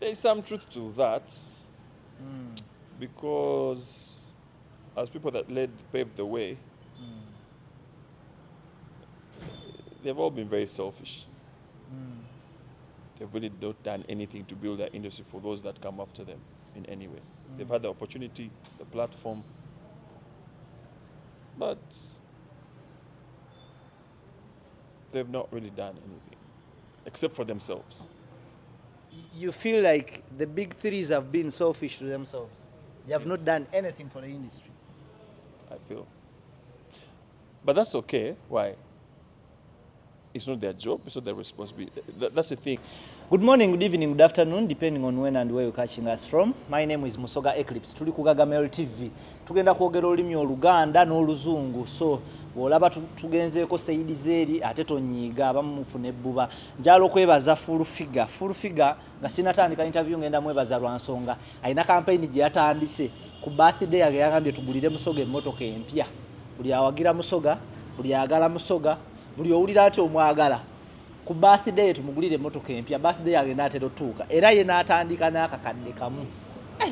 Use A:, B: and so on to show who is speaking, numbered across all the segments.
A: There's some truth to that, because as people that paved the way, they've all been very selfish. They've really not done anything to build their industry for those that come after them in any way. They've had the opportunity, the platform, but they've not really done anything except for themselves.
B: You feel like the big threes have been selfish to themselves. They have not done anything for the industry.
A: I feel. But that's okay. Why? It's not their job, it's not their responsibility. That's the thing.
B: Good morning, good evening, good afternoon, depending on when and where you're catching us from. My name is Musoga Eclipse. Tuli ku Gagamel TV. Tugenda kwogera olulimi Oluganda n'Oluzungu. So, olaba tugenzeeko Saidi Zeri ate tonyiiga abamu mufune ebbuba. Njala okwebaza full figure nga sinatandika interview ngenda mwebaza lwa nsonga. Alina campaign gye yatandise ku birthday yage yagambye tugulire Musoga emmotoka empya. Buli awagira Musoga, buli ayagala Musoga, buli owulira ati omwagala. Ku birthday tumugulire emmotoka empya, birthday yage n'atera otuuka era ye n'atandika n'akakadde kamu.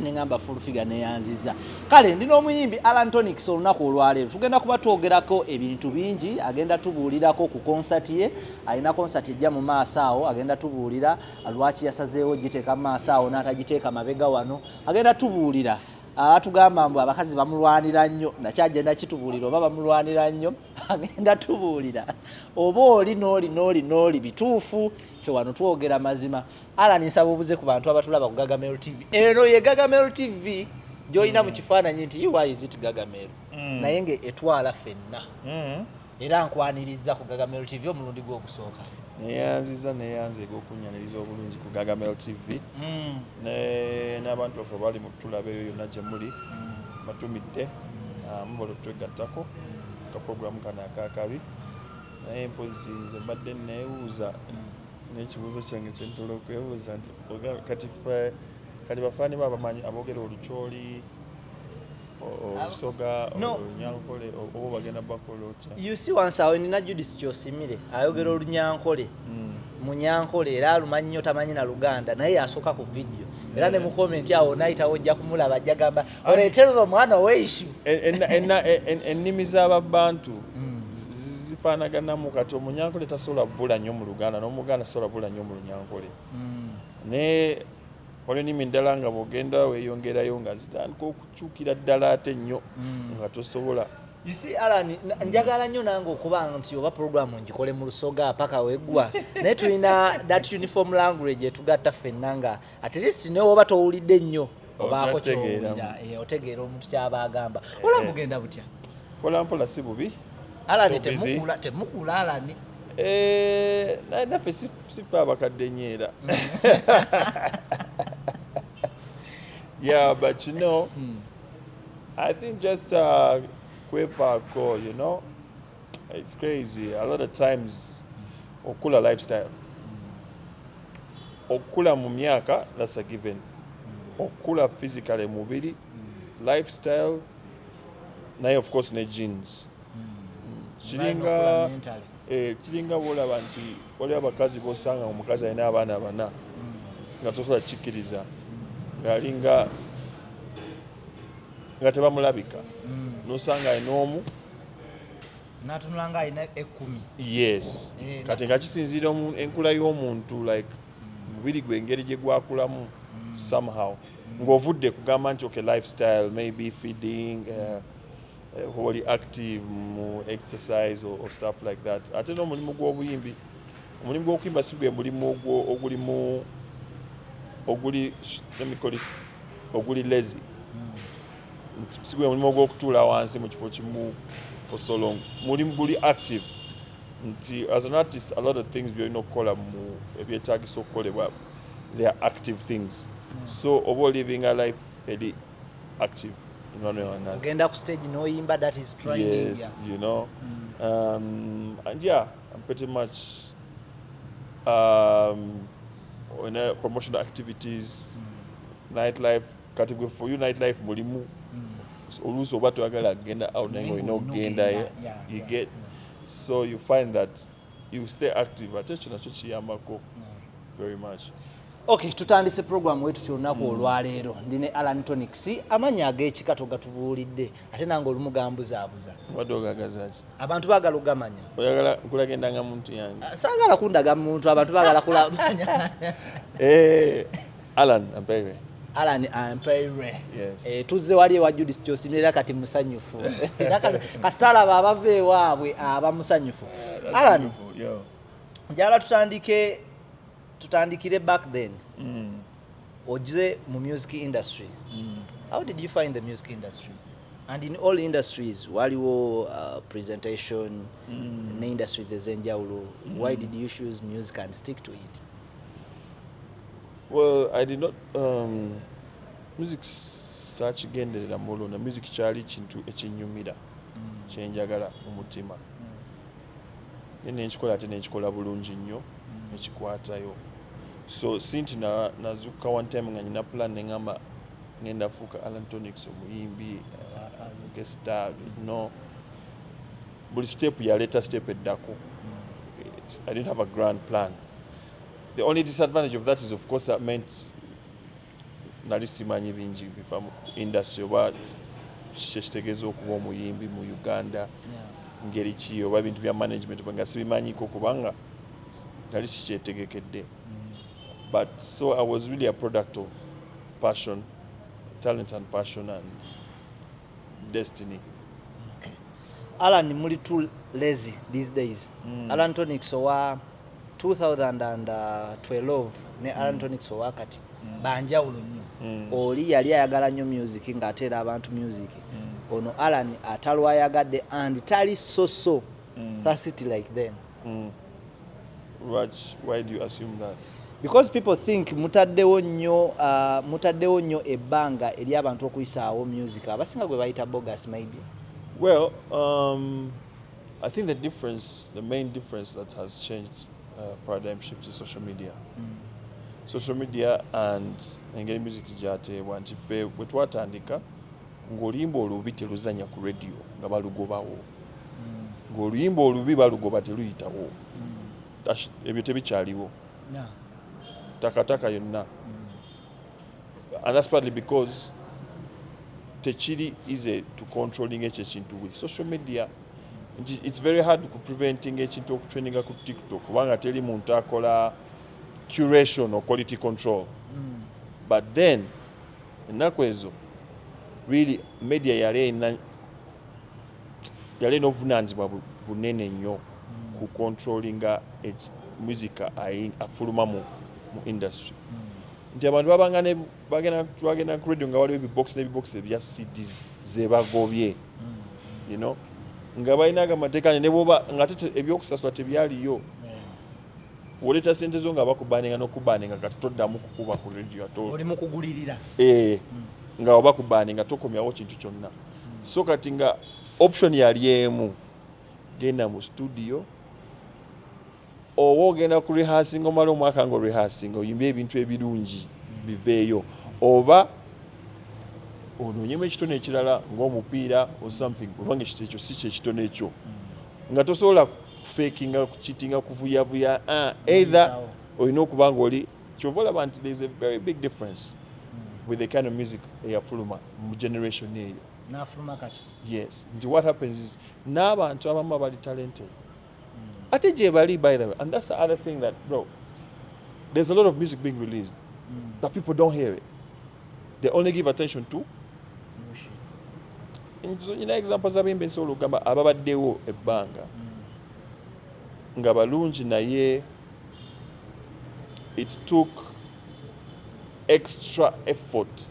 B: Ne ngamba full figure neyanziza. Kale ndina omuyimbi Allan Toniks olunaku olwaleero tugenda kuba twogerako ebintu bingi, agenda tubuulirako ku concert ye, alina concert ejja mu maaso awo, agenda tubuulira lwaki yasazeewo giteeka mu maaso awo n'atagiteeka mabega wano, agenda tubuulira atugamba mbu abakazi bamulwanira nnyo, nakyagenda kitubuulira oba bamulwanira nnyo, agenda tubuulira oba oli n'oli bituufu, ffe wano twogera mazima. Allan nsaba obuze ku bantu abatulaba ku Gagamel TV. Eno ye Gagamel TV gy'olina mu kifaananyi nti why is it Gagamel? Naye nge etwala ffenna. Era nkwaniriza ku Gagamel TV omulundi gw'okusooka.
A: Neyanziga okunyaniriza obulungi ku Gagamel TV. N'abantu baffe bali mu tulabe eyo yonna gye muli batumidde mubola twegattako ka programu kano akakabi, naye mpozi nze mbadde neewuuza n'ekibuuzo kyange kye ntera okwebuuza nti kati bafaani babamanyi aboogera olukyoli, Olusoga, Olunyankole, oba bagenda bakola otya?
B: You see once awo nina Judith Kyosimire ayogera Olunyankole Munyankole era alumanyi nnyo tamanyi na Luganda naye asooka ku video era ne mu comment awo nayitawo ojja kumulaba ajja gamba oleeterera omwana ow'eishu.
A: Ennimi z'Ababantu zifaanaganamu, kati Omunyankole tasobola bbula nnyo mu Luganda n'Omuganda tasobola bbula nnyo mu Lunyankole. Ne waliwo ennimi ndala nga bw'ogenda weeyongerayo nga zitandika okukyukira ddala ate nnyo nga tosobola.
B: You see Allan, njagala nnyo nange okuba nti oba programu ngikole mu Lusoga paka weggwa naye tulina that uniform language etugatta ffenna nga at least ne oba towulidde nnyo obaako kyowulira otegeera omuntu kyaba agamba. Olaba bugenda butya?
A: Mpolampola si bubi.
B: Allan temukula Allan.
A: Naffe sifa abakadde nnyo era. Yeah, but you know, I think just kwefaako, you know, it's crazy. A lot of times, okula lifestyle. Okula mu myaka, that's a given. Okula physically mubiri, lifestyle, naye of course ne genes. Kiringa bw'olaba nti waliwo abakazi b'osanga omukazi alina abaana bana nga tosobola kikkiriza ng'ali nga tebamulabika, n'osanga alina omu
B: n'atunula nga alina 10.
A: Yes. Kati nga kisinziira enkula y'omuntu, like mubiri gwe engeri gye gwakulamu somehow ng'ovudde kugamba nti okay lifestyle maybe feeding wholly active mu exercise or stuff like that. Ate n'omulimu gw'obuyimbi, omulimu gw'okuyimba si gwe mulimu oguli lazy. Si gwe mulimu gw'okutuula wansi mu kifo kimu for so long. Mulimu guli active. Nti as an artist a lot of things byolina okukola mu ebyetaagisa okukolebwa, they are active things. So oba living a life eri active in one way or another.
B: Ogenda ku stage n'oyimba, that is training.
A: Yes, you know. And yeah, I'm pretty much in promotional activities, nightlife category. For you, nightlife mulimu. Oluusi oba toyagala agenda out naye ng'olina okugenda you get. So you find that you stay active. Ate ekyo nakyo kiyambako very much.
B: Okay, tutandise program wetu kyolunaku olwaleero ndine Allan Toniks amanya ag'ekikato gatubuulidde ate nange olumugambuzaabuza
A: wadde ogagazaki
B: abantu baagala ogamanya
A: oyagala nkulagenda muntu yange
B: saagala kundaga muntu abantu baagala kulamanya
A: Allan Ampere
B: Allan Ampere
A: yes.
B: Tuzze wali ewa Judith kyosimirira kati musanyufu kasitala abava ewaabwe aba musanyufu Allan njala tutandikire back then ojize mu music industry how did you find the music industry and in all industries waliwo presentation ne industries ezenjawulo why did you choose music and stick to it?
A: Well, I did not music sakigenderera mulona music kyali kintu ekinyumira kyenjagala mu mutima nekikola ate nekikola bulungi nnyo nekikwatayo so sinti nazuka one time nga nyina plan nengamba ngenda fuuka Allan Toniks omuyimbi afuuke star no buli step yaleeta step eddako. I didn't have a grand plan. The only disadvantage of that is, of course, that meant nali simanyi bingi biva mu industry oba kyekitegeeza okuba omuyimbi mu Uganda ngeri ki oba ebintu bya management nga sibimanyiko kubanga nali sikyetegekedde. But so I was really a product of passion, talent and passion and destiny.
B: Okay. Allan, muli too lazy these days. Allan Toniks owa 2012 ne Allan Toniks owa kati banjawulo nnyo. Oli yali ayagala nnyo music ng'ate era abantu music. Ono Allan atalwayagadde and tali so that's it like then.
A: Raj, why do you assume that?
B: Because people think mutaddewo nnyo ebbanga eri abantu okuyisaawo music abasinga gwe bayita bogus maybe.
A: Well, I think the main difference that has changed paradigm shift is social media. Social media and engeri music gyateebwa nti ffe bwe twatandika ng'oluyimba olubi teluzannya ku radio nga balugobawo. Ng'oluyimba olubi balugoba teluyitawo. Ebyo tebikyaliwo. Takataka yonna. And that's partly because techiri easy to controlling ekintu with social media. It's very hard to preventing ekintu okutrendinga ku TikTok kubanga teri muntu akola curation or quality control. But then ennaku ezo really media yali n'obuvunaanyizibwa bunene nnyo ku controllinga music afuluma mu industry. Nti abantu babanga twagenda ku radio nga waliwo ebibox n'ebibox ebya CDs zebagobye. You know? Nga balinaga amateeka ne bwoba nga tete ebyokusasula tebyaliyo. Woleta sente zo nga bakubaninga n'okubaninga kati toddamu kukuba ku radio ato.
B: Oli mu kugulirira.
A: Nga bakubaninga tokomyawo kintu kyonna. So kati nga option yali emu genda mu studio oba ogenda ku rehearsing omala omwaka nga rehearsing oyimbe ebintu ebirungi biveeyo oba onoonyemu ekitone ekirala ng'omupiira or something obanga ekito ekyo si kyekitone ekyo nga tosobola fakinga kukitinga kuvuyavuya either olina okuba nga oli kyova olaba nti there is a very big difference with the kind of music eyafuluma mu generation eyo.
B: N'afuluma kati.
A: Yes. Nti what happens is n'abantu abamu abali talented ate gye bali, by the way, and that's the other thing that, bro, there's a lot of music being released but people don't hear it. They only give attention to examples abimbe nsobola okugamba ababaddewo ebbanga nga balungi naye it took extra effort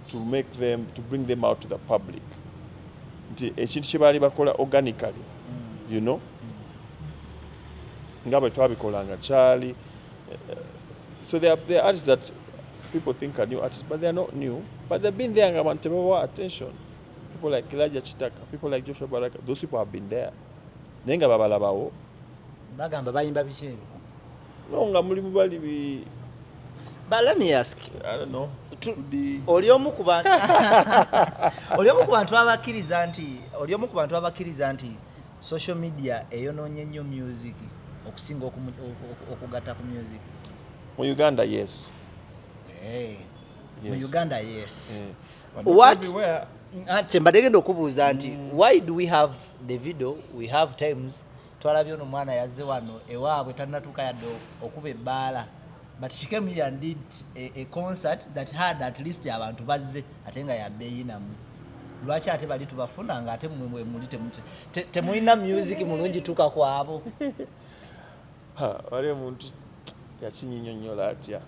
A: to bring them out to the public. Nti ekintu kye baali bakola organically, you know, nga bwe twabikolanga kyali. So there are artists that people think are new artists, but they are not new. But they've been there and abantu tebawa attention. People like Elijah Chitaka, people like Joshua Baraka, those people have been there. Naye nga babalabawo.
B: Bagamba bayimba biki ebyo?
A: No, nga mulimu bali bi.
B: But let me ask you.
A: I don't know.
B: Oli omu ku bantu abakkiriza nti social media eyonoonye nnyo music okusinga okugatta ku music.
A: Mu Uganda, yes.
B: Hey.
A: Yes.
B: Mu Uganda, yes.
A: But
B: What?
A: everywhere.
B: Mbadegenda okubuuza nti why do we have the video, we have times twalabye ono mwana yazze wano ewaabwe tannatuuka yadde okuba ebbaala, but she came here and did a concert that had at least abantu bazze ate nga yabbeeyinamu. Lwaki ate bali tubafuna nga ate mmwe muli temulina music mulungi tuuka kwabo?
A: Wali omuntu yakinyinyonnyola atya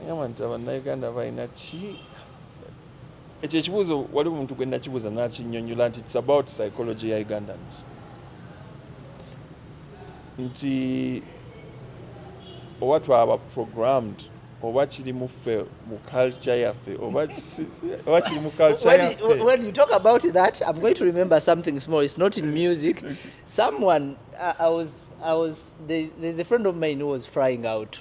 A: agamba nti abannayuganda balina ki ekyo ekibuuzo wali omuntu gwe nakibuuza n'akinnyonnyola nti it's about psychology ya Ugandans nti oba twaba programmed oba kiri mu ffe mu culture yaffe oba kiri mu culture yaffe.
B: When you talk about that, I'm going to remember something small. It's not in music. Someone there's a friend of mine who was flying out.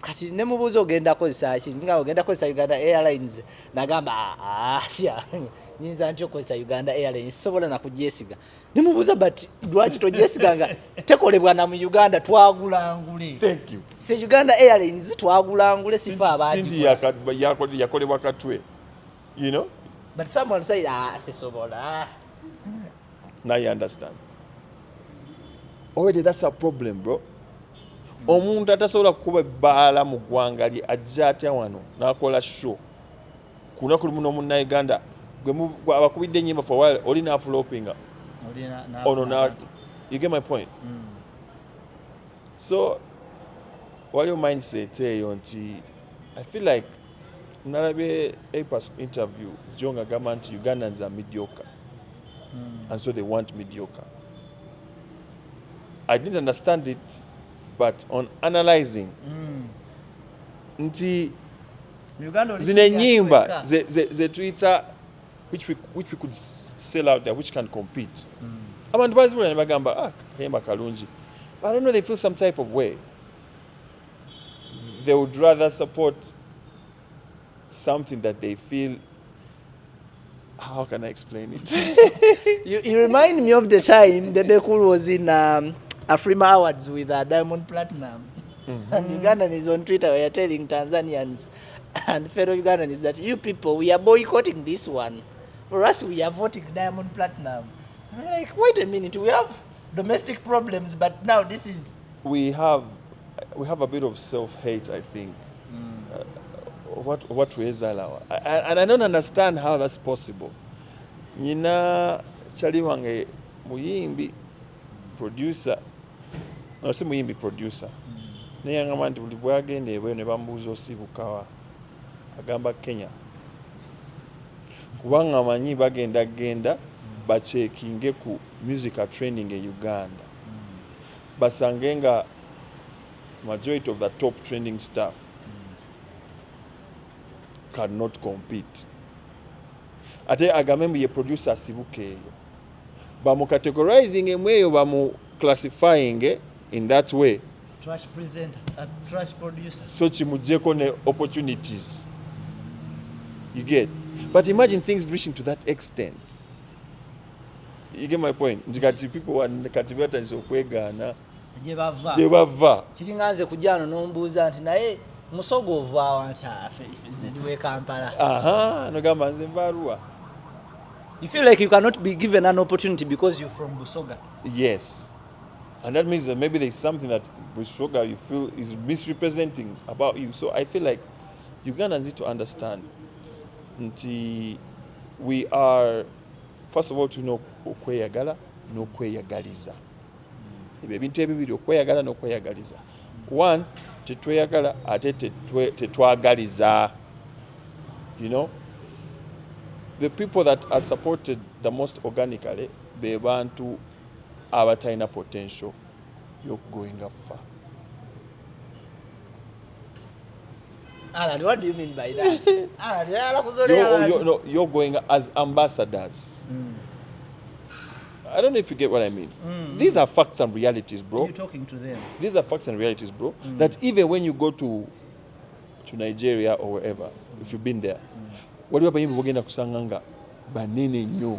B: Kati nemubuuza ogenda kozesa ki nga ogenda kozesa Uganda Airlines nagamba sya nyinza ntyo kozesa Uganda Airlines sobola na kugyesiga. Nemubuuza but lwaki togyesiga tekolebwa na mu Uganda twagulangule.
A: Thank you.
B: Se Uganda Airlines twagulangule sifa abaji.
A: Sinti yakolebwa katwe. You know?
B: But someone said sisobola.
A: Now you understand. Already that's a problem, bro. Omuntu atasobola kukuba ebbaala mu ggwanga lye ajja atya wano n'akola show ku lunaku lumu n'omunnayuganda abakubidde ennyimba for a while oli n'afulopinga ono you get my point. So waliwo mindset eyo nti I feel like nalabye APAS interview Jonga agamba nti Ugandans are mediocre and so they want mediocre. I didn't understand it, but on analyzing nti zine nyimba ze Twitter which we could sell out there, which can compete. Abantu bazibula ne bagamba kayimba kalungi, but I don't know, they feel some type of way. They would rather support something that they feel, how can I explain it?
B: you remind me of the time Bebe Cool was in Afrima Awards with Diamond Platinum. And Ugandan is on Twitter where you're telling Tanzanians and fellow Ugandans that you people, we are boycotting this one. For us, we are voting Diamond Platinum. I'm like, wait a minute, we have domestic problems, but now this is...
A: We have a bit of self-hate, I think. What we allow. And I don't understand how that's possible. Nina chali wange muyimbi producer. No, si muyimbi producer. Naye ngamba nti buli bwagenda ebwe ne bambuuza osibukawa agamba Kenya. Kubanga amanyi bagenda bachekinge ku musical training e Uganda. Basange nga majority of the top training staff cannot compete. Ate agamembe ye producer asibuke eyo. Bamu categorizing emweyo bamu classifying in that way.
B: Trash presenter, trash producer.
A: So chimujeko ne opportunities. You get? But imagine things reaching to that extent. You get my point? Njikati people kati nso kwegana. Je bava.
B: Kiringanze kujano nombuuza nti naye musogo ovaawo anti zidiwe Kampala.
A: Nogamba nze mbalwa.
B: You feel like you cannot be given an opportunity because you're from Busoga?
A: Yes. And that means that maybe there's something that Busoga you feel is misrepresenting about you. So I feel like Ugandans need to understand nti we are, first of all, to know okweyagala n'okweyagaliza. Ebyo ebintu ebibiri, okweyagala n'okweyagaliza. One, tetweyagala ate tetwagaliza. You know? The people that are supported the most organically, be bantu abatalina potential y'okugoyinga far.
B: Allan, what do you mean by that?
A: You're going as ambassadors. I don't know if you get what I mean. These are facts and realities, bro.
B: You're talking to them.
A: These are facts and realities, bro. That even when you go to Nigeria or wherever, if you've been there, what do you mean kusanganga banene nnyo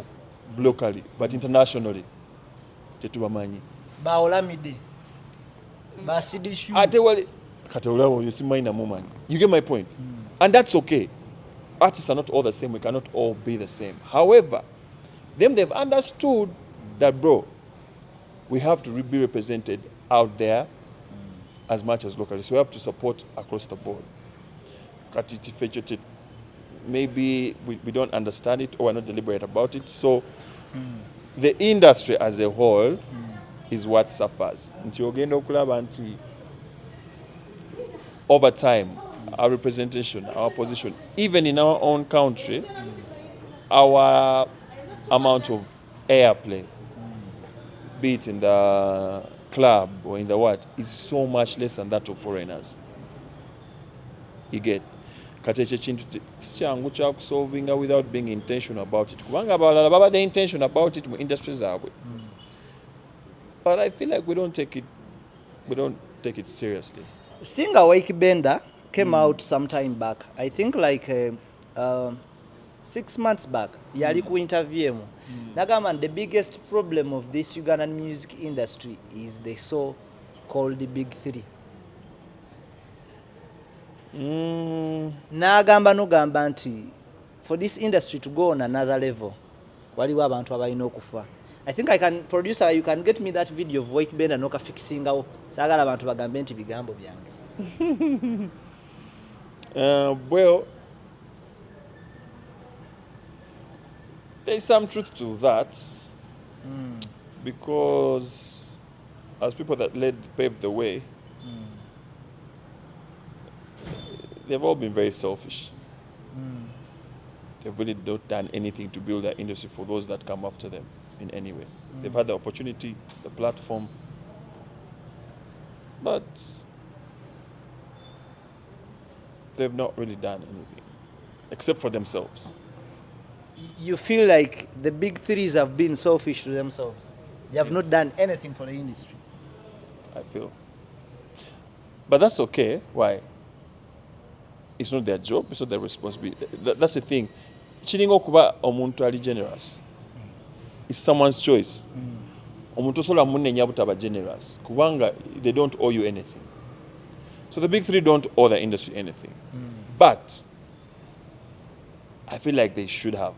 A: locally, but internationally tetubamanyi.
B: Ba Olamide, ba Sidishu.
A: Ate wali you see minor moment. You get my point? And that's okay. Artists are not all the same. We cannot all be the same. However, they've understood that, bro, we have to be represented out there as much as locally. So we have to support across the board. Maybe we don't understand it or we're not deliberate about it. So the industry as a whole is what suffers. Over time, our representation, our position, even in our own country, our amount of airplay, be it in the club or in the what, is so much less than that of foreigners. You get? Kati ekyo kintu kyangu kya kusolvinga without being intentional about it. Kubanga abalala baba the intention about it mu industry zaabwe. But I feel like we don't take it seriously.
B: Singer Wakibenda came out some time back. I think like 6 months back. Yali ku interview mu. Nagamba the biggest problem of this Ugandan music industry is the so-called Big Three. Nagamba nogamba nti for this industry to go on another level waliwo abantu abalina okufa. I think producer, you can get me that video of Wakibenda noka fixingawo. Sagala abantu bagambe nti bigambo byange.
A: Well, there's some truth to that, because as people that paved the way, they've all been very selfish. They've really not done anything to build that industry for those that come after them in any way. They've had the opportunity, the platform, but they've not really done anything except for themselves.
B: You feel like the big threes have been selfish to themselves. They have not done anything for the industry.
A: I feel. But that's okay. Why? It's not their job. It's not their responsibility. That's the thing. Chiringo kuba omuntu ali generous. It's someone's choice. Omuntu sola munne nyabutaba generous. Kubanga they don't owe you anything. So the big three don't owe the industry anything. But I feel like they should have.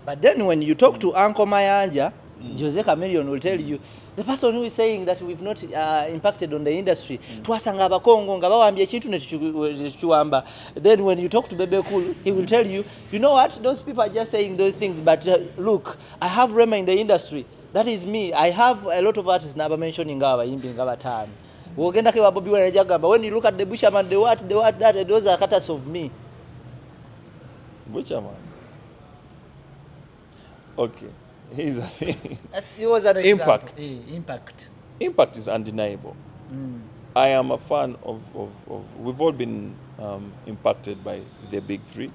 B: But then when you talk to Uncle Mayanja, Jose Chameleon will tell you, the person who is saying that we've not impacted on the industry, twasanga abakongo nga bawambye ekintu nekiwamba. Then when you talk to Bebe Cool, he will tell you, you know what, those people are just saying those things, but look, I have Rema in the industry. That is me. I have a lot of artists naba mentioning abayimbi nga batano. Wogenda ke Bobi wanajagamba, when you look at the Busherman, the what, that, those are cutters of me.
A: Busherman. Okay. Here's the thing.
B: It was an
A: Impact.
B: Impact.
A: Impact is undeniable. I am a fan of we've all been impacted by the big three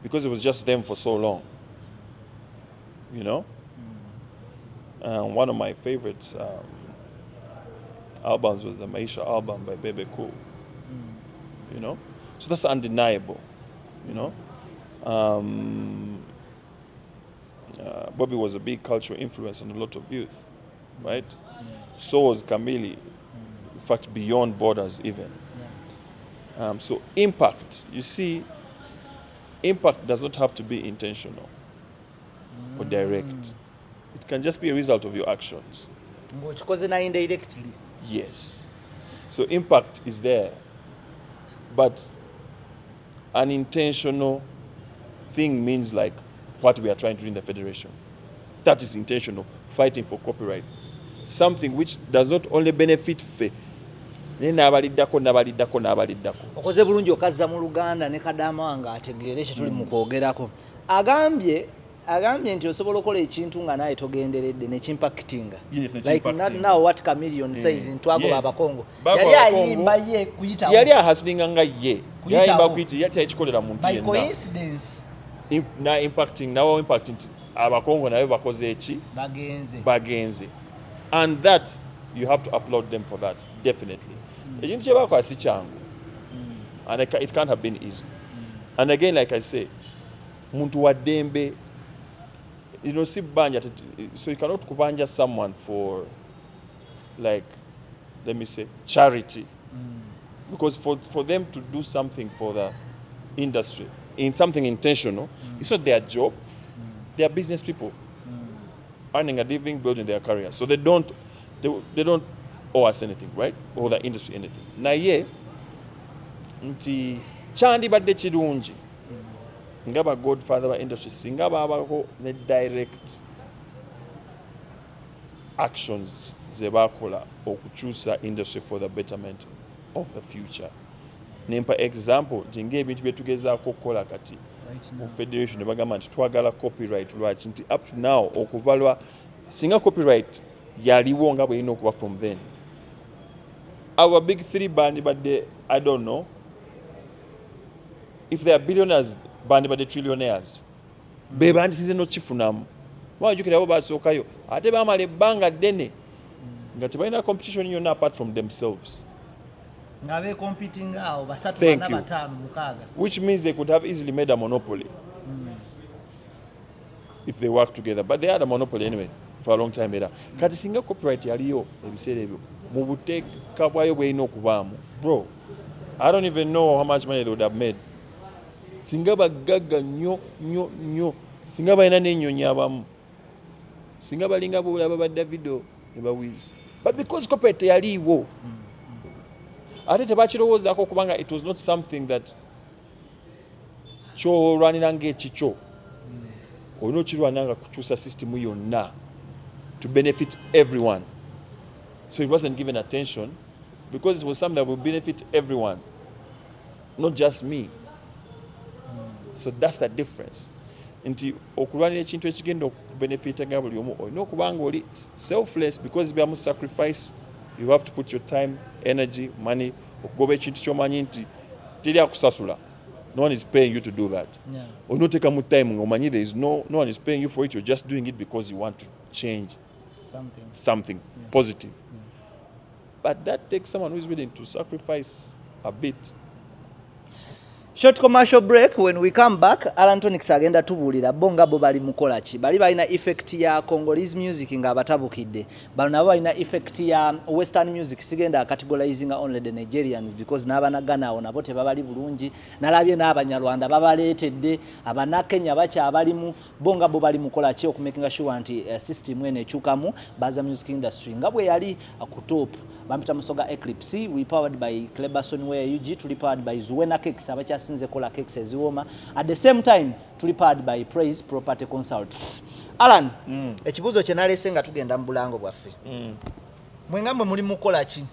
A: because it was just them for so long. You know? One of my favorite albums was the Maisha album by Bebe Cool. You know? So that's undeniable. You know? Bobi was a big cultural influence on a lot of youth, right? So was Camille, in fact, beyond borders even. So impact, you see, impact does not have to be intentional or direct. It can just be a result of your actions.
B: Because indirectly.
A: Yes. So impact is there, but an intentional thing means like what we are trying to do in the federation. That is intentional, fighting for copyright. Something which does not only benefit fe.
B: Okoze bulungi okazza mu Luganda ne kadama nga ategeere kye tuli mu kwogerako. Agambye nti osobola okola ekintu nga naye togenderedde ne kimpactinga. Like now what Chameleon says in Twago Abakongo. Yali ayimba ye kuyitawo.
A: Yali ahasulinga nga ye. Yayimba kuyita yali ekikolera muntu yenna.
B: By coincidence.
A: Now impacting Abakongo nabe bakoze eki? Bagenze. And that you have to applaud them for that, definitely. Ekintu kye bakola si kyangu. And it can't have been easy. And again, like I say, muntu wa dembe, you know, si banja, so you cannot kubanja someone for, like, let me say, charity. Because for them to do something for the industry, in something intentional, it's not their job. They are business people, earning a living, building their career. So they don't owe us anything, right? Or the industry anything. Naye nti kyandibadde kirungi nga ba godfather ba industry singa baabako ne direct actions ze bakola okukyusa industry for the betterment of the future. Nempa example nti ng'ebintu bye tugezaako okukola kati mu federation ne bagamba nti twagala copyright lwaki nti up to now okuva lwa singa copyright yaliwo nga bwe yina okuba from then. Our big three band badde I don't know if they are billionaires band badde trillionaires be bandisize nokifunamu wajukira abo basookayo ate baamala ebbanga ddene nga tebalina competition yonna apart from themselves.
B: Ngabe competing awo basatu bana batano mukaga, which
A: means they could have easily made a monopoly if they work together, but they had a monopoly anyway for a long time era. Kati singa copyright yaliyo ebiseera ebyo mu buteeka bwayo bweyina okubaamu, bro, I don't even know how much money they would have made. Singa bagagga nnyo singa balina n'ennyonyi abamu, singa balinga boolaba ba Davido ne ba Wiz, but because copyright yaliwo ate tebakirowoozaako kubanga it was not something that kyolwanira ng'ekikyo olina okirwanira nga kukyusa system yonna to benefit everyone. So it wasn't given attention because it was something that would benefit everyone, not just me. So that's the difference. Nti okulwanira ekintu ekigenda okubenefitanga buli omu olina okuba nga oli selfless because byamu sacrifice. You have to put your time, energy, money okugoba ekintu ky'omanyi nti teri akusasula. No one is paying you to do that. Onoteka mu time ng'omanyi there is no one is paying you for it. You're just doing it because you want to change something positive. But that takes someone who is willing to sacrifice a bit.
B: Short commercial break. When we come back, Allan Toniks agenda tubulira bonga bo bali mukola ki. Bali balina effect ya Congolese music nga batabukidde. Bali nabo balina effect ya Western music sigenda categorizing only the Nigerians because n'abana Ghana awo nabo tebabali bulungi. Nalabye n'abanyarwanda babaleetedde abana Kenya bacha abalimu bonga bo bali mukola ki okumakinga sure nti system ene ekyukamu baza music industry nga bwe yali ku top. Bampita Musoga Eclipse, we powered by Cleberson Where UG, tuli powered by Zuwena Cakes, abakyasinze kola cakes eziwoma. At the same time, tuli powered by Praise Property Consults. Allan, ekibuzo kye nalese nga tugenda mu bulango bwaffe. Mwengamwe muli mukola ki?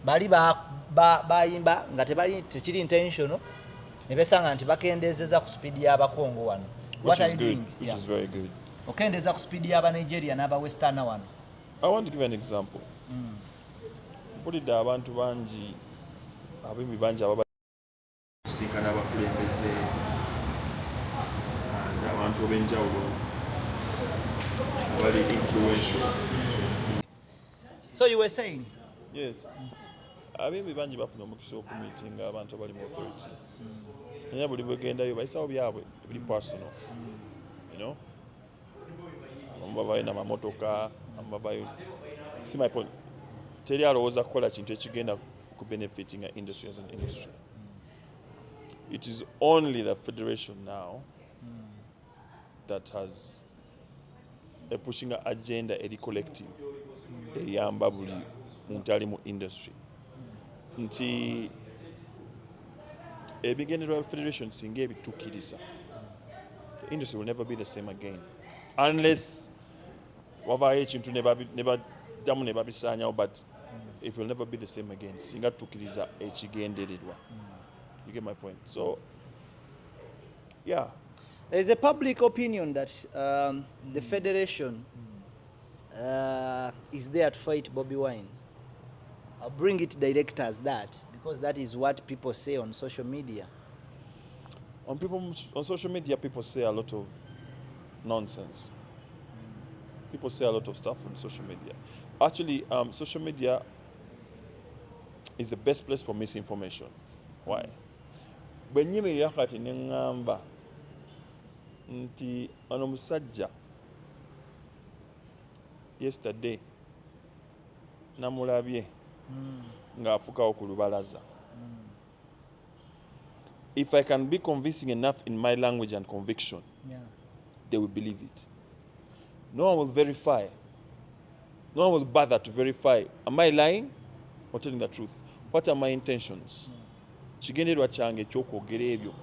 B: Bali bayimba nga tebali tekiri intentional, ne besanga nti bakendezeza ku speed y'abakongo wano.
A: What are you doing? Which is very good.
B: Okendeza ku speed y'aba Nigeria n'aba Western wano.
A: I want to give an example. Mpulidde abantu bangi abembi bangi ababasinkana abakulembeze abantu ab'enjawulo abali influential.
B: So you were saying?
A: Yes. Abembi bangi bafuna omukisa okumiitinga abantu abali mu authority. Naye buli bwegendayo bayisawo byabwe biri personal. You know? Abamu babayo n'amamotoka, abamu babayo. See my point? Teri alowooza kukola kintu ekigenda ku benefiting a industry as an industry. It is only the federation now that has a pushing agenda eri collective eyamba buli muntu ali mu industry. Nti ebigendera bya federation singa ebituukiriza, the industry will never be the same again unless wavaayo ekintu damu ne babisaanyawo, but it will never be the same again singa tukkiriza ekigendererwa. You get my point? So yeah,
B: there is a public opinion that the federation is there to fight Bobi Wine. I'll bring it direct as that because that is what people say on social media.
A: On social media, people say a lot of nonsense. People say a lot of stuff on social media. Actually, social media is the best place for misinformation. Why? When you meet kati nengamba nti ono musajja yesterday namulabye ng'afukawo ku lubalaza If I can be convincing enough in my language and conviction, they will believe it. No one will verify. No one will bother to verify. Am I lying or telling the truth? What are my intentions? Kigendererwa kyange ekyokwogera ebyo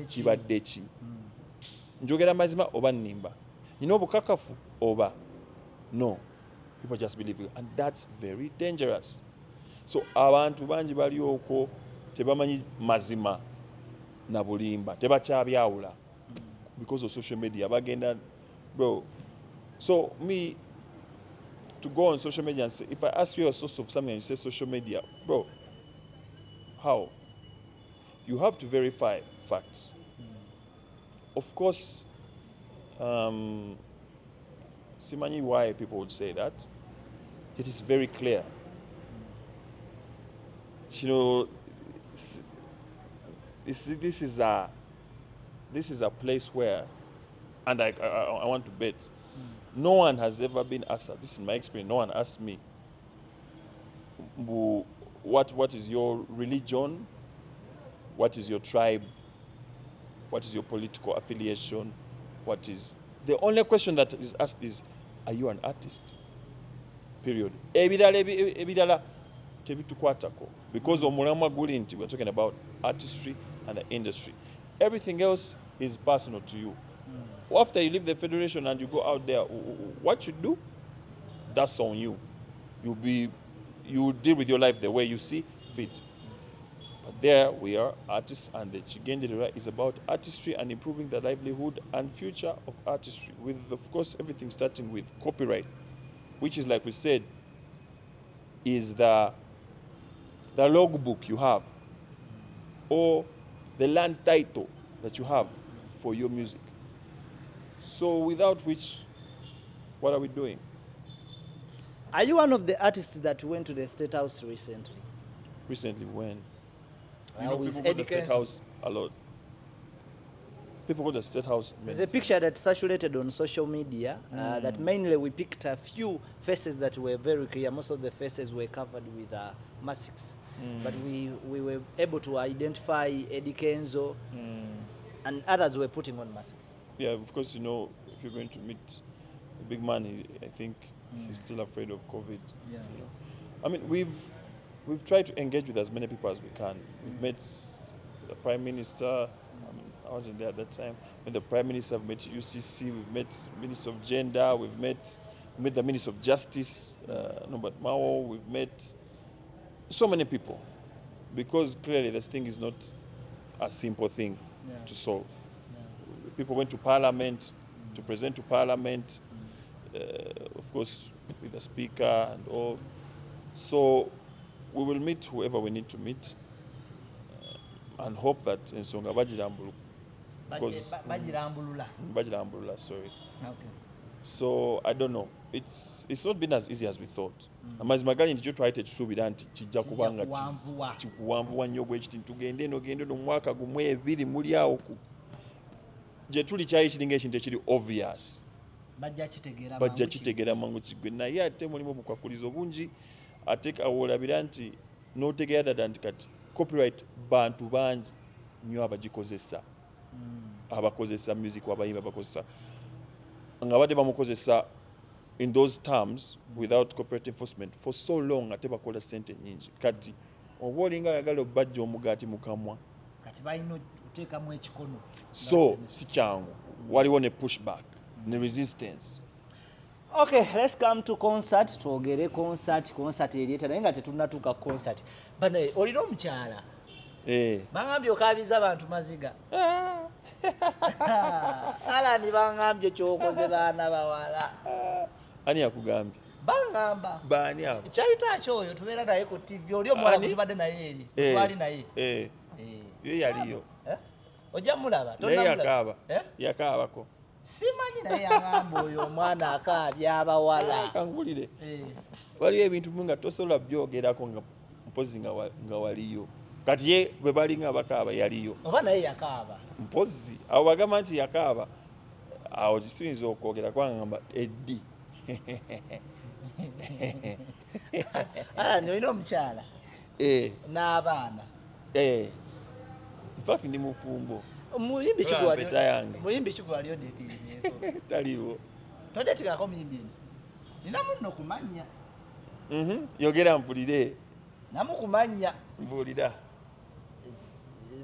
A: kibadde ki? Njogera mazima oba nnimba? Nina obukakafu oba? No. People just believe it. And that's very dangerous. So abantu bangi bali okwo tebamanyi mazima na bulimba. Tebakyabyawula because of social media. Bagenda, bro. So me, to go on social media and say, if I ask you a source of something and you say social media, bro, how? You have to verify facts. Of course, simanyi why people would say that. It is very clear. You know, this is a place where, and I want to bet, no one has ever been asked that. This is my experience. No one asked me, what is your religion? What is your tribe? What is your political affiliation? What is... The only question that is asked is, are you an artist? Period. Ebidala tebitukwatako. Because omulamwa guli nti we're talking about artistry and the industry. Everything else is personal to you. After you leave the federation and you go out there, what you do, that's on you. You deal with your life the way you see fit. But there we are, artists, and the Chigendera is about artistry and improving the livelihood and future of artistry, with, of course, everything starting with copyright, which is, like we said, is the logbook you have, or the land title that you have for your music. So without which, what are we doing?
B: Are you one of the artists that went to the State House recently?
A: Recently when?
B: With
A: People go to
B: Eddy
A: the State
B: Kenzo.
A: House a lot. People go to the State House many
B: There's a picture that circulated on social media that mainly we picked a few faces that were very clear. Most of the faces were covered with masks. But we were able to identify Eddy Kenzo, and others were putting on masks.
A: Yeah, of course, you know, if you're going to meet a big man, I think he's still afraid of COVID.
B: Yeah.
A: You know? I mean, we've tried to engage with as many people as we can. We've met the Prime Minister. I mean, I wasn't there at that time. With the Prime Minister, we've met UCC. We've met Minister of Gender. We've met the Minister of Justice, Norbert Mao. We've met so many people, because clearly this thing is not a simple thing to solve. People went to Parliament to present to Parliament, of course, with the Speaker and all. So we will meet whoever we need to meet and hope that ensonga bagirambula. Bagirambula, sorry.
B: Okay.
A: So I don't know. It's not been as easy as we thought. Amazima gali nti twaite kisuubira nti kijja kubanga kikuwanvuwa nnyo bwe kiti tugende no mwaka gumu ebiri muli awo ku gye tuli kyayi kiringa ekintu ekiri obvious. Bajja kitegeera mangu kigwe, naye ate mulimu obukwakulizo bungi, ate olabira nti n'otegeera ddala nti kati copyright bantu bangi nnyo abagikozesa, abakozesa music, abayimba bakozesa nga badde bamukozesa in those terms without copyright enforcement for so long, ate bakola sente nyingi. Kati oba olinga ayagala obbajja omugaati mukamwa
B: kati balina oteekamu ekikono,
A: so si kyangu, waliwo ne pushback ne resistance.
B: Okay, let's come to concert. Twogere concert erieta naye nga tetunnatuuka concert. Bana olina omukyala bangambye okaabiza abantu maziga. Allan bangambye kyokoze baana bawala.
A: Ani akugambye?
B: Bangamba.
A: Baani ako?
B: Kyalita kyoyo tubeera naye ku TV. Oli omuwala tubadde naye eri. Twali naye.
A: Yo yaliyo.
B: Ojja mulaba?
A: Naye yakaaba. Yakaabako.
B: Simanyi naye yangamba oyo omwana akaabya abawala.
A: Kangulire. Waliyo ebintu nga tosobola byogerako nga mpozi nga waliyo. Kati ye bwe balinga bakaaba yaliyo. Oba
B: naye yakaaba.
A: Mpozi abo bagamba nti yakaaba. Awo tuyinza okwogera kwangamba Eddy.
B: Allan olina omukyala? N'abaana?
A: In fact ndi mufumbo
B: muyimbi
A: peta yange
B: muyimbi kigwali odeti neso
A: taliwo
B: todetikako muyimbi nina munno kumanya
A: yogera mpulire
B: namukumanya
A: mbulira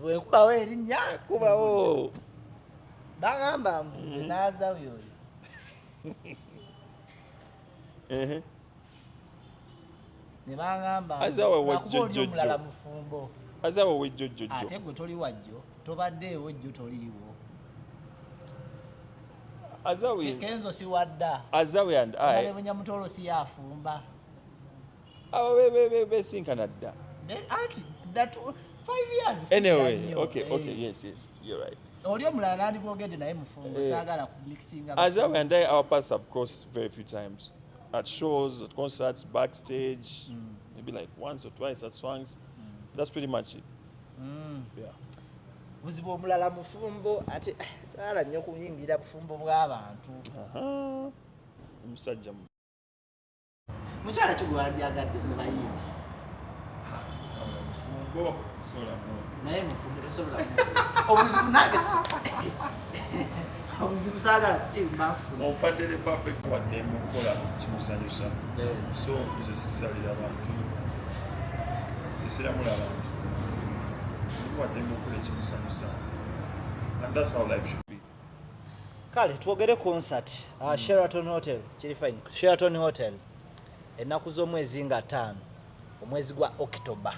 B: bwekubawo erinnya
A: kubawo
B: bagamba naaza oyo ne bagamba
A: azawe wejjojjo
B: omulala mufumbo
A: azawe wejjojjo
B: ate gwe toli wajjo tobadde ewejjo toliiwo
A: azawe
B: Kenzo si wadda
A: azawe and I
B: munyamutolo si yafumba
A: abo besinkana dda
B: anti that 5 years
A: anyway okay yes you're right
B: oli omulala nandibwogedde naye mufumbo saagala kumixinga
A: azawe and I our paths have crossed very few times at shows, at concerts, backstage, maybe like once or twice at Swangs. That's pretty much it. Yeah.
B: Buzibu omulala mufumbo ate saala nnyo kuyingira bufumbo bw'abantu.
A: Omusajja
B: mukyala kigwalyagadde mu bayimbi.
A: Mufumbo sola
B: naye mufumbo tosobola obuzibu nange obuzibu saagala sikimba nfuna
A: ompadde the perfect wadde mukola kimusanyusa so nze sisalira abantu sisiramula abantu wadde mukola kimusanyusa and that's how life should be.
B: kale twogere concert Sheraton Hotel kiri fine Sheraton Hotel ennaku z'omwezi nga 5 omwezi gwa October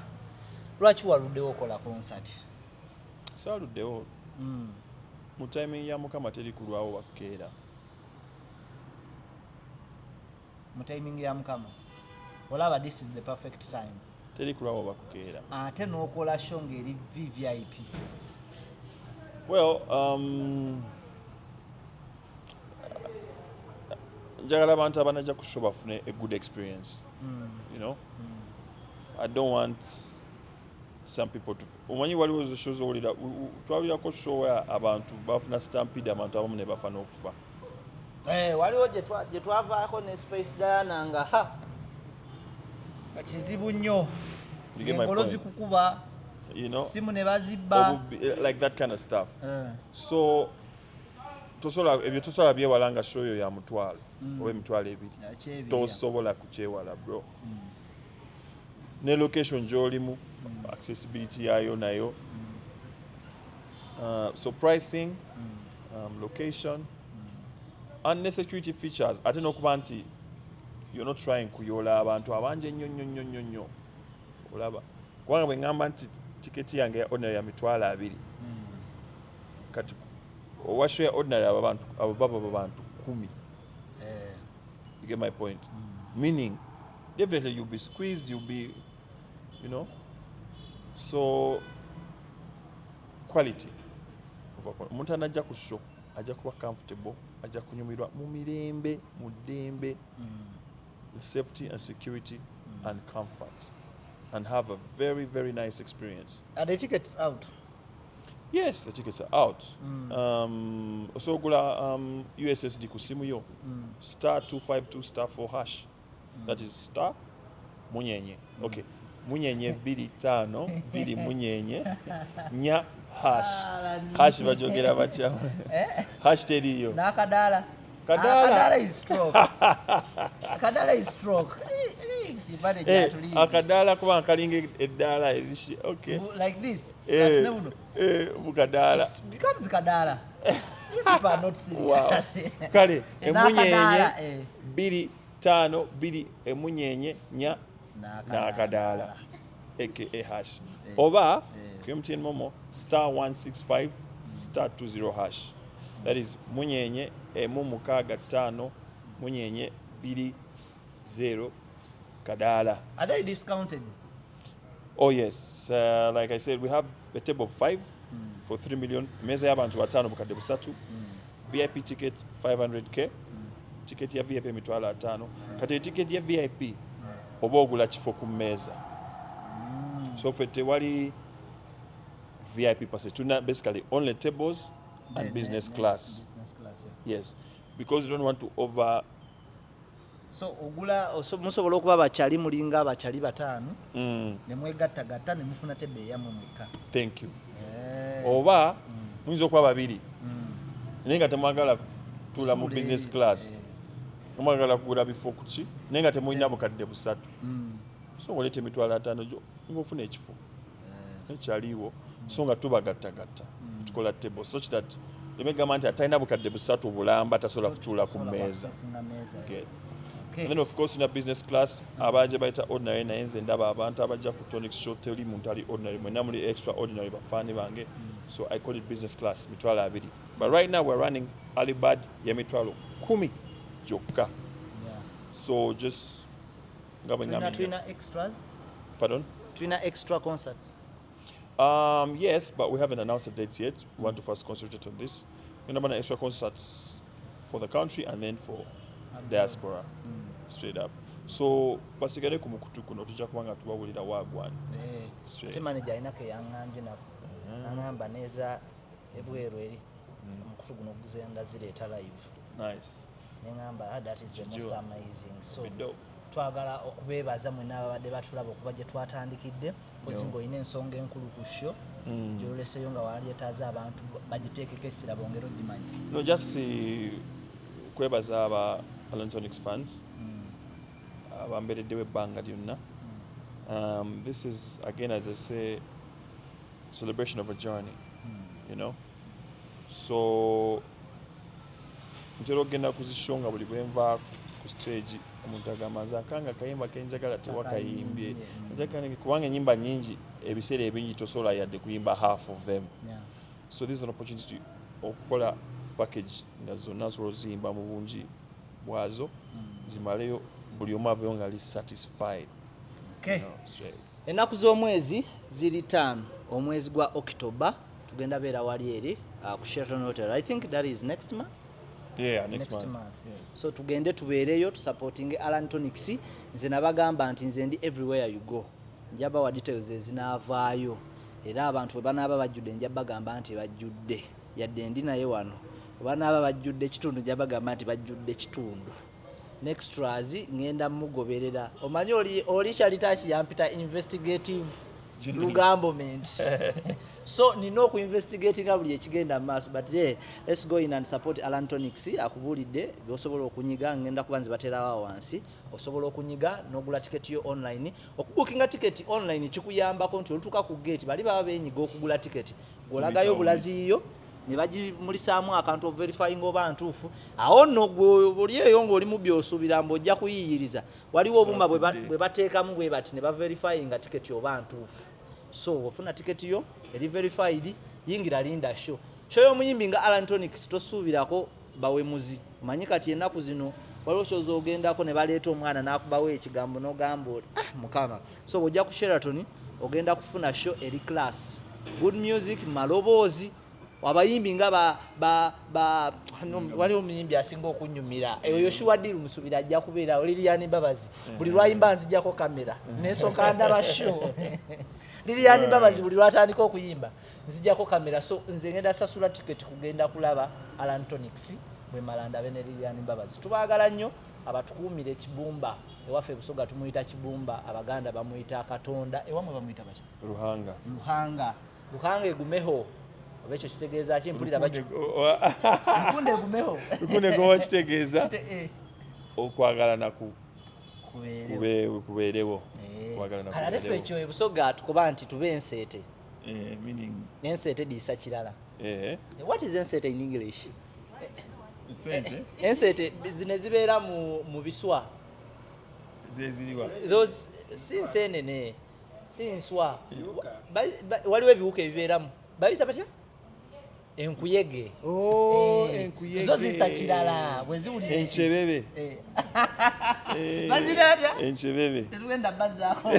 B: lwaki waluddewo okola concert?
A: Saaluddewo mu timing ya Mukama teri kulwawo wakeera.
B: Mu timing ya Mukama olaba this is the perfect time
A: teri kulwawo bakukeera
B: ate n'okola show ng'eri VVIP.
A: Well njagala abantu abanajja ku show bafune a good experience. You know I don't want some people to omanyi waliwo zo shows olira twawulirako show ya abantu bafuna stampede abantu abamu ne bafa n'okufa.
B: Waliwo gye twavaako ne Space Diana nga kizibu nnyo engolo zikukuba simu ne bazibba
A: like that kind of stuff. So ebyo tosobola byewala nga show yo ya mutwalo oba emitwalo ebiri tosobola kukyewala bro. Ne location gy'olimu accessibility yayo nayo so pricing location and ne security features ate n'okuba nti you're not trying kuyola abantu abanje nnyo olaba kubanga bwe ngamba nti tiketi yange ya ordinary ya mitwalo 2 kati owa show ya ordinary abo baba abantu 10. You get my point? Meaning definitely you'll be squeezed, you'll be so quality omuntu anajja ku show ajja kuba comfortable ajja kunyumirwa mu mirembe mu ddembe with safety and security and comfort and have a very very nice experience.
B: Are the tickets out?
A: Yes, the tickets are out. Osogula USSD ku simu yo *252*4#. That is star munyenye. Okay. Munyenye 25 2 munyenye nya hash bajogera batya hash teriyo
B: nakadala kadala is stroke sibane jatuli
A: akadala kuba kalinga eddala erishi okay
B: like this that's never
A: mukadala
B: becomes kadala this is not serious.
A: Wow. Kale emunyenye 25 2 emunyenye nya nakadala aka hash oba QMTN Momo *165*20#. That is munyenye mukaaga 5 munyenye 20 kadala.
B: Are they discounted?
A: Oh yes, like I said, we have a table of 5 for 3 million. Meza y'abantu 5 bukadde busatu. VIP ticket 500k. Ticket ya VIP mitwalo 5. Kati ticket ya VIP oba ogula kifo ku mmeeza. So for tewali VIP pass tuna basically only tables and business class.
B: Business class.
A: Yes, because we don't want to over
B: So ogula musobola okuba bakyali mulinga abakyali bataano ne mwegattagatta ne mufuna tebe yammwe mwekka.
A: Thank you. Oba muyinza okuba babiri naye nga temwagala tuula mu business class mwagala kugula bifo kuki naye nga temulina bukadde busatu so ng'oleeta emitwalo 5 gyo ng'ofuna ekifo ekyaliwo so nga tubagattagatta tukola table such that lemegamba nti atalina bukadde busatu bulamba tasobola kutuula ku mmeeza. And then of course in a business class abaje baita ordinary naye nze ndaba abantu abajja ku Toniks show teri muntu ali ordinary mwenna muli extraordinary bafaani bange so I call it business class mitwalo 2 but right now we're running early bird ya mitwalo 10 gyokka. So just
B: Twina extras.
A: Pardon?
B: Twina extra concerts.
A: Yes, but we haven't announced the dates yet. We want to first concentrate on this. We're going to extra concerts for the country and then for diaspora. Straight up. So basigale ku mukutu kuno tujja kubanga tubawulira wagwan.
B: Straight. Manager inake yanganje nako. Nangamba neza ebweru eri mukutu guno guzenda zireeta live.
A: Nice.
B: Nengamba that is the most amazing. So twagala okubeebaza mwenna ababadde batulaba okuba gye twatandikidde pozi ng'olina ensonga enkulu ku show gy'oleseyo nga waleetaaza abantu bagiteekeko essira bongera ogimanyi.
A: No, just kwebaza aba Allan Toniks fans abambereddewo ebbanga lyonna. This is again, as I say, celebration of a journey, you know. So ntera okgenda kuzishonga buli bwe nva ku stage omuntu agamba nze akanga kayimba kenjagala tewakayimbye kubanga ennyimba nyingi ebiseera ebingi tosobola yadde kuyimba half of them. So this is an opportunity okukola package nga zonna zoziyimba mu bungi bwazo zimaleyo buli omu aveyo nga ali satisfied.
B: Ennaku z'omwezi ziri 5 omwezi gwa October tugenda beera wali eri ku Sheraton Hotel. I think that is next month.
A: Yeah, next month.
B: Yes. So tugende tubeereyo tu supporting Allan Toniks. Nze nabagamba nti nze ndi everywhere you go. Njaba wa details ezinaavaayo. Era abantu bwe banaaba bajjudde njaba gamba nti bajjudde. Yadde ndi naye wano. Banaaba bajjudde kitundu njaba gamba nti bajjudde kitundu. Next razi ngenda mugoberera. Omanyi oli Charitachi yampita investigative Lugambment. So nino oku investigating buli ekigenda maaso but let's go in and support Allan Toniks. Akubulidde byosobola okunyiga ngenda kubanze baterawo wansi osobola okunyiga n'ogula ticket yo online. Okubookinga ticket online kikuyambako nti olutuka ku gate bali baba benyiga okugula ticket golagayo bulaziyo ne bagimulisaamu akantu of verifying oba ntuufu awo nno buli eyo ng'oli mu byosuubira mbojja kuyiyiriza waliwo obuma bwe bateekamu bwe bati ne baverifying ticket oba ntuufu. So ofuna ticket yo eri verified yingira linda show y'omuyimbi nga Allan Toniks tosuubirako bawemuzi manyi kati ennaku zino waliwo kyoza ogendako ne baleeta omwana n'akubawo ekigambo n'ogamba mukama. So bw'ojja ku Sheraton ogenda kufuna show eri class good music maloboozi abayimbi nga waliwo omuyimbi asinga okunyumira eyo Yoshua Diru musubira ajja kubeera Lilian Babazi buli lwayimba nzijjako kamera n'ensooka ndaba show Lilian Babazi buli lwatandika okuyimba nzijjako kamera. So nze ngenda sasula ticket kugenda kulaba Allan Toniks bwe malanda bene Lilian Babazi. Tubaagala nnyo abatukuumira ekibumba ewaffe Busoga tumuyita kibumba abaganda bamuyita Katonda ewamwe bamuyita batya Ruhanga egumeho oba ekyo kitegeeza ki mpulira Nkunde egumeho
A: Nkunde gowa kitegeeza okwagalana kubeerewo
B: kale ffe ekyo ebusoga tukuba nti tube enseete
A: meaning
B: enseete diisa kirala. What is enseete in English? Enseete zine zibeera mu biswa
A: zeziriwa
B: those si nseenene si nswa waliwo ebiwuka ebibeeramu babita batya enkuyege.
A: Enkuyege
B: zo zisa kirala bwe ziwulira
A: enchebebe
B: bazira atya
A: enchebebe
B: tetugenda bazzaako